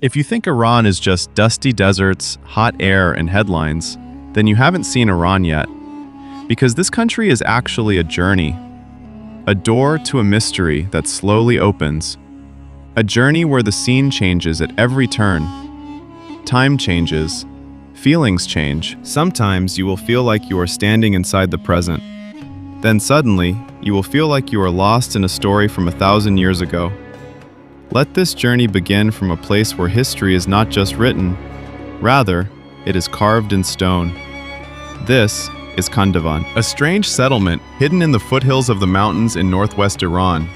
If you think Iran is just dusty deserts, hot air, and headlines, then you haven't seen Iran yet. Because this country is actually a journey. A door to a mystery that slowly opens. A journey where the scene changes at every turn. Time changes. Feelings change. Sometimes you will feel like you are standing inside the present. Then suddenly, you will feel like you are lost in a story from 1,000 years ago. Let this journey begin from a place where history is not just written, rather, it is carved in stone. This is Khandavan, a strange settlement hidden in the foothills of the mountains in northwest Iran.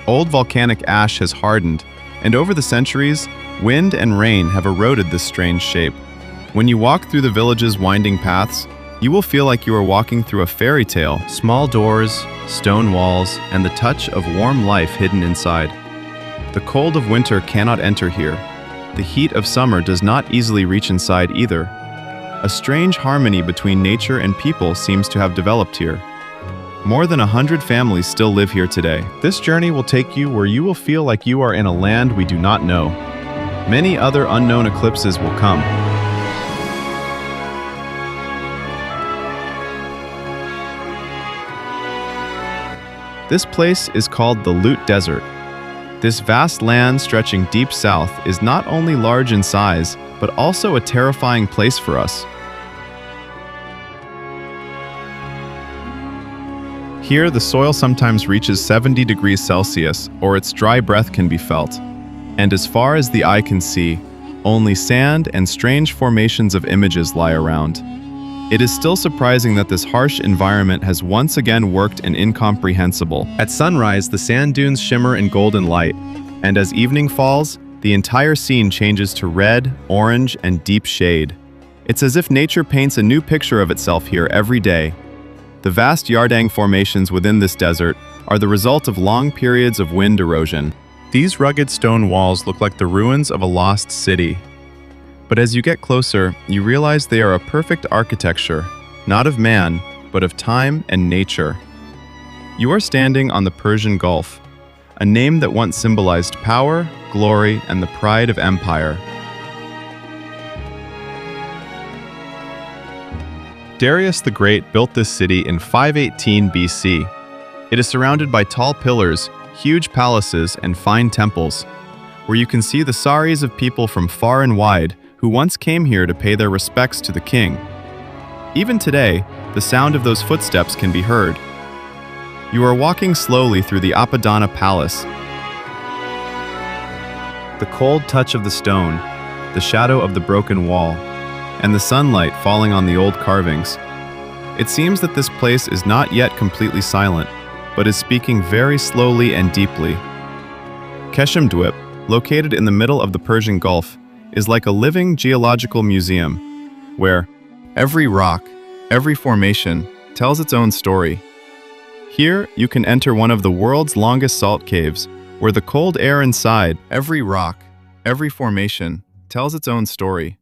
Old volcanic ash has hardened, and over the centuries, wind and rain have eroded this strange shape. When you walk through the village's winding paths, you will feel like you are walking through a fairy tale. Small doors, stone walls, and the touch of warm life hidden inside. The cold of winter cannot enter here. The heat of summer does not easily reach inside either. A strange harmony between nature and people seems to have developed here. More than 100 families still live here today. This journey will take you where you will feel like you are in a land we do not know. Many other unknown eclipses will come. This place is called the Lut Desert. This vast land stretching deep south is not only large in size, but also a terrifying place for us. Here, the soil sometimes reaches 70 degrees Celsius, or its dry breath can be felt. And as far as the eye can see, only sand and strange formations of images lie around. It is still surprising that this harsh environment has once again worked an incomprehensible. At sunrise, the sand dunes shimmer in golden light, and as evening falls, the entire scene changes to red, orange, and deep shade. It's as if nature paints a new picture of itself here every day. The vast Yardang formations within this desert are the result of long periods of wind erosion. These rugged stone walls look like the ruins of a lost city. But as you get closer, you realize they are a perfect architecture, not of man, but of time and nature. You are standing on the Persian Gulf, a name that once symbolized power, glory, and the pride of empire. Darius the Great built this city in 518 BC. It is surrounded by tall pillars, huge palaces, and fine temples, where you can see the saris of people from far and wide who once came here to pay their respects to the king. Even today, the sound of those footsteps can be heard. You are walking slowly through the Apadana Palace. The cold touch of the stone, the shadow of the broken wall, and the sunlight falling on the old carvings. It seems that this place is not yet completely silent, but is speaking very slowly and deeply. Keshimdwip, located in the middle of the Persian Gulf, is like a living geological museum, where every rock, every formation, tells its own story. Here, you can enter one of the world's longest salt caves, where the cold air inside, every rock, every formation, tells its own story.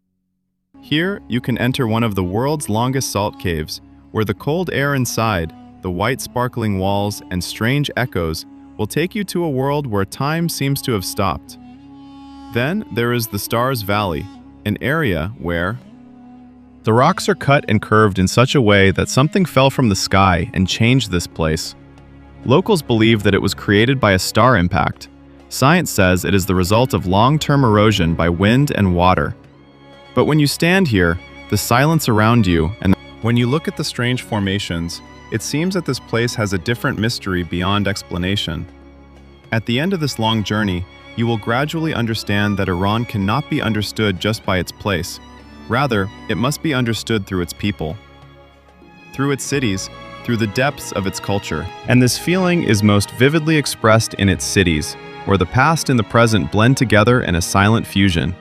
Here, you can enter one of the world's longest salt caves, where the cold air inside, the white sparkling walls, and strange echoes will take you to a world where time seems to have stopped. Then there is the Stars Valley, an area where the rocks are cut and curved in such a way that something fell from the sky and changed this place. Locals believe that it was created by a star impact. Science says it is the result of long-term erosion by wind and water. But when you stand here, the silence around you, and when you look at the strange formations, it seems that this place has a different mystery beyond explanation. At the end of this long journey, you will gradually understand that Iran cannot be understood just by its place. Rather, it must be understood through its people, through its cities, through the depths of its culture. And this feeling is most vividly expressed in its cities, where the past and the present blend together in a silent fusion.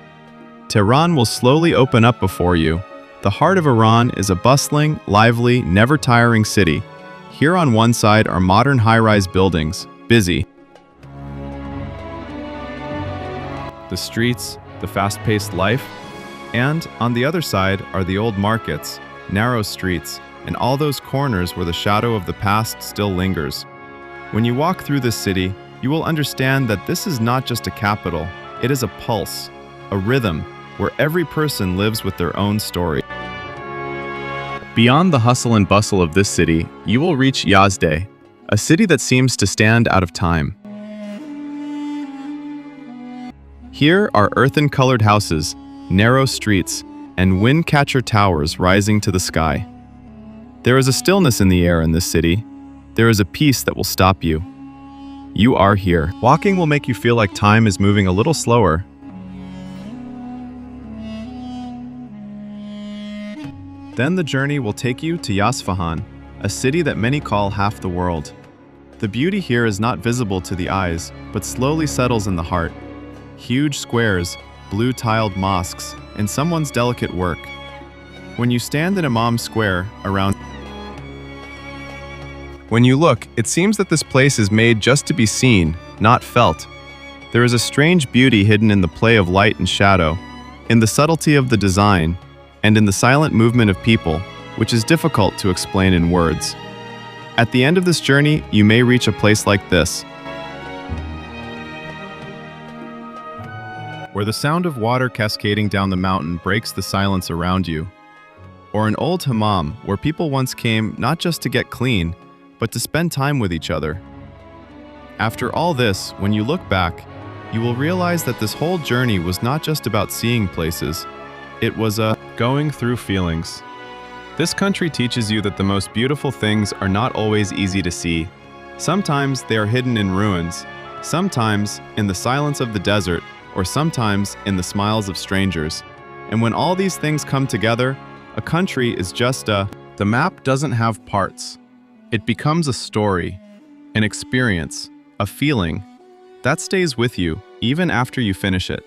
Tehran will slowly open up before you. The heart of Iran is a bustling, lively, never-tiring city. Here on one side are modern high-rise buildings, busy. The streets, the fast-paced life, and on the other side are the old markets, narrow streets, and all those corners where the shadow of the past still lingers. When you walk through this city, you will understand that this is not just a capital, it is a pulse. a rhythm where every person lives with their own story. Beyond the hustle and bustle of this city, you will reach Yazde, a city that seems to stand out of time. Here are earthen-colored houses, narrow streets, and wind-catcher towers rising to the sky. There is a stillness in the air in this city. There is a peace that will stop you. You are here. Walking will make you feel like time is moving a little slower. Then the journey will take you to Yasfahan, a city that many call half the world. The beauty here is not visible to the eyes, but slowly settles in the heart. Huge squares, blue-tiled mosques, and someone's delicate work. When you stand in Imam Square around... When you look, it seems that this place is made just to be seen, not felt. There is a strange beauty hidden in the play of light and shadow, in the subtlety of the design, and in the silent movement of people, which is difficult to explain in words. At the end of this journey, you may reach a place like this, where the sound of water cascading down the mountain breaks the silence around you, or an old hammam where people once came not just to get clean, but to spend time with each other. After all this, when you look back, you will realize that this whole journey was not just about seeing places, it was going through feelings. This country teaches you that the most beautiful things are not always easy to see. Sometimes they are hidden in ruins, sometimes in the silence of the desert, or sometimes in the smiles of strangers. And when all these things come together, a country is just The map doesn't have parts. It becomes a story, an experience, a feeling that stays with you even after you finish it.